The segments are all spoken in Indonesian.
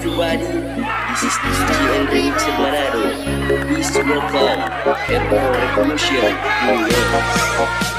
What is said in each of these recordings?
everybody, this is Rizky Enrique Manado. Please welcome Hero Revolution New York.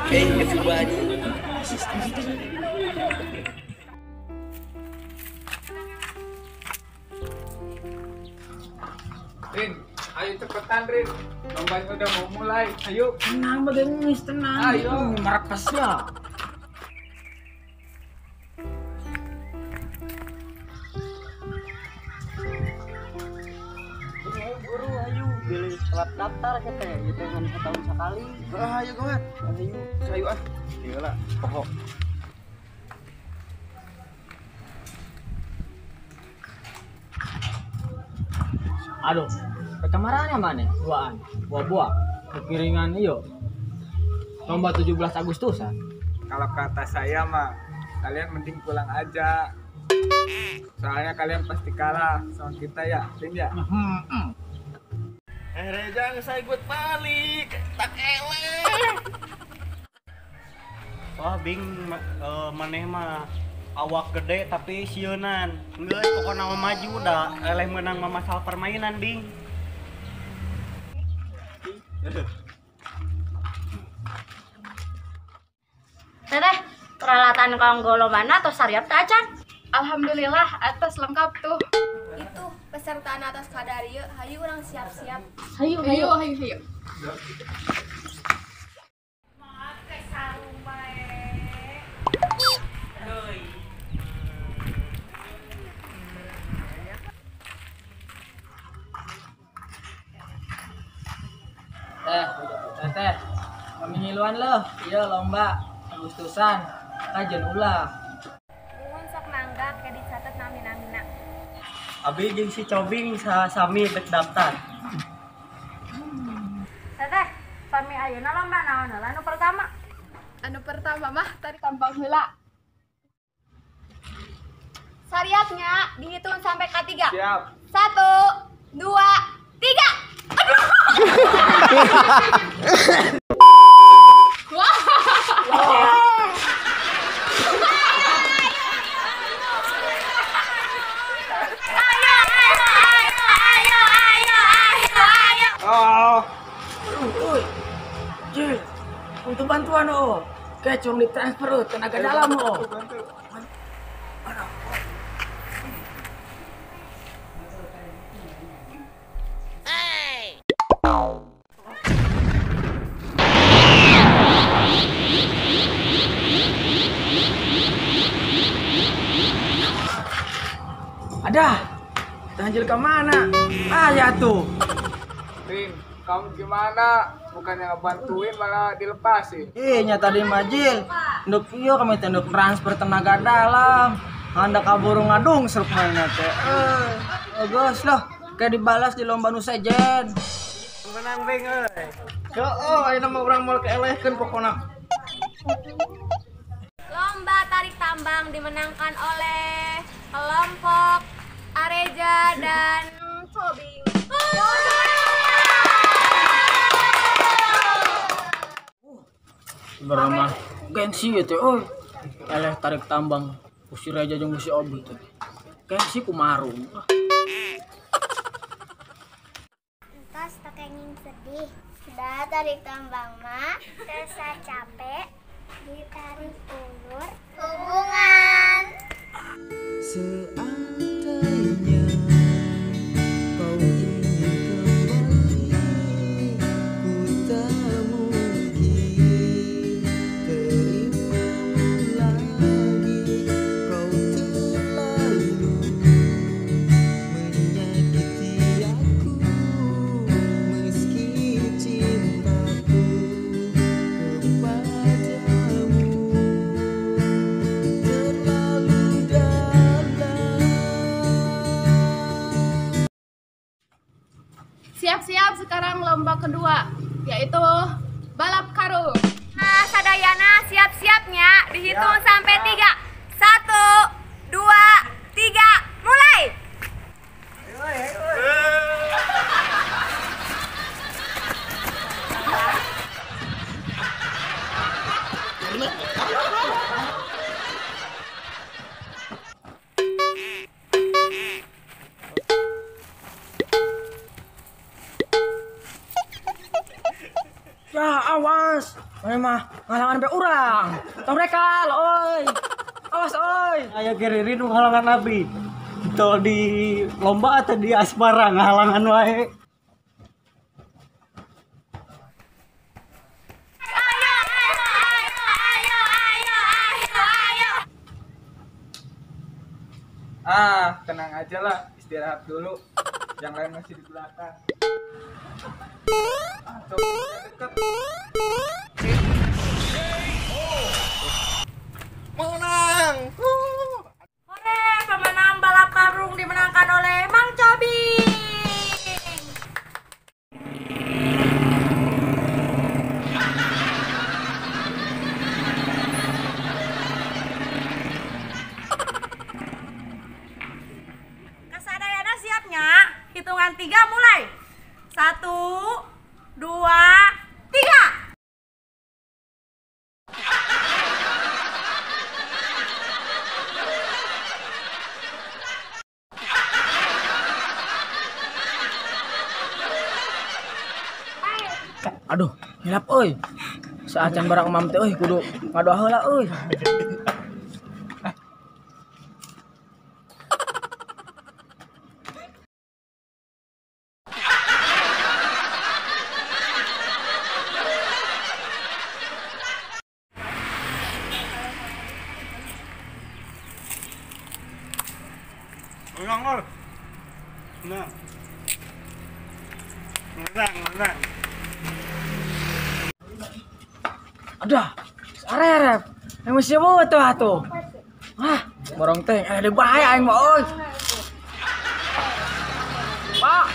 Hey everybody, this is Rin, ayo cepetan Rin, lombanya udah mau mulai, ayo. Tenang badannya, tenang. Ayo. Merakas ya. Guru ayo beli telat daftar kita ya itu kan setahun sekali. ayo kawan, ayo sayu ah, iyalah pokok. Aduh, kemarannya mana? Buaan, buah-buah, kepiringan iyo. Lomba 17 Agustusan. Kalau kata saya mah, kalian mending pulang aja. Soalnya kalian pasti kalah sama kita ya, Rin ya. Rejang saya ikut balik, tak eleh. Wah bing maneh mah awak gede tapi sieunan. Geus pokona mah maju dah eleh menang mah masalah permainan bing. Teteh, peralatan kanggo lombana atau sariap teh acan? Alhamdulillah atas lengkap tuh. Itu peserta atas kadarieu, hayu urang siap-siap. Hayu, Hayu, hayu, hayu. Teh, kami ngiluan loh. Iya lomba Agustusan, kajen ulah. Nuhun sok nanggak ke dicatet nami-namina. Abi jeung si Cobing sami bek daftar. Teteh, sami ayeuna lomba naon heula anu pertama? Anu pertama mah tari tampang heula. Sariatnya dihitung sampai ke 3. Siap. 1, 2, 3. Aduh. Jil, untuk bantuan oh. Kecung ditransfer tenaga dalam oh. Ada. Tanjil ke mana? Ah ya tuh. Rin, kamu gimana? Bukannya ngebantuin malah dilepasin. Nyata di Majil. Nduk iyo kami tenduk transfer tenaga dalam. Anda kabur ngadung seruk mana teh. Bagus loh. Kayak dibalas di lomba nu sejen. Menang beng euy. Ayo nama orang mau keelehkeun pokona. Lomba tarik tambang dimenangkan oleh kelompok Areja dan Tobing. Bernama gengsi gitu, eleh tarik tambang, usir aja jeung si Obi tuh. Gengsi kumarung. Entas takenging sedih. Sudah tarik tambang mah, rasa capek, ditarik ulur hubungan. Seandainya kau ingin kembali, ku tak mungkin terimamu lagi. Kau terlalu menyakiti aku, meski cintaku kepadamu terlalu dalam. Siap-siap sekarang lomba kedua, yaitu balap karung. Nah, sadayana siap-siapnya dihitung sampai 3. 1, 2, 3, mulai. Ya awas, ini mah ngalangan sampai urang. Tong mereka, oi. Awas oi. Aya geririn nu halangan abi. Itu di lomba atau di asmara ngahalangan wae. Tenang aja lah, istirahat dulu. Yang lain masih di belakang. Coba deket. Hore, pemenang balap karung dimenangkan oleh Mang Cobing. Kasadayana siapnya? Hitungan 3 mulai. 1, 2, 3. Aduh, hilap euy. Saacan barang mam teh euy kudu ngadoa heula euy. Ulang ol. Nah. Menang. Adah, sarerep. Yang mesti mau tuh atuh. Borong teh ada bahaya aing mah euy. Pak.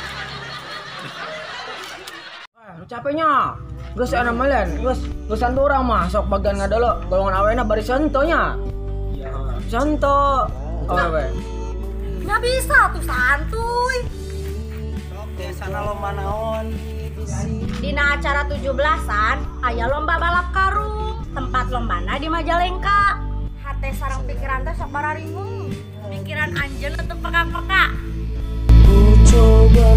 Lu capeknya. Geus ana malen, geus santu urang mah sok bagian ngadolo golongan awena bari sentonya. Iya. Sento. Awe. Nggak bisa tuh santuy. Oke, sana lomba naon? Dina acara 17-an aya lomba balap karung. Tempat lombana di Majalengka. Hate sareng pikiran teh sok bararingung. Pikiran anjeun teu peka-peka. Ku coba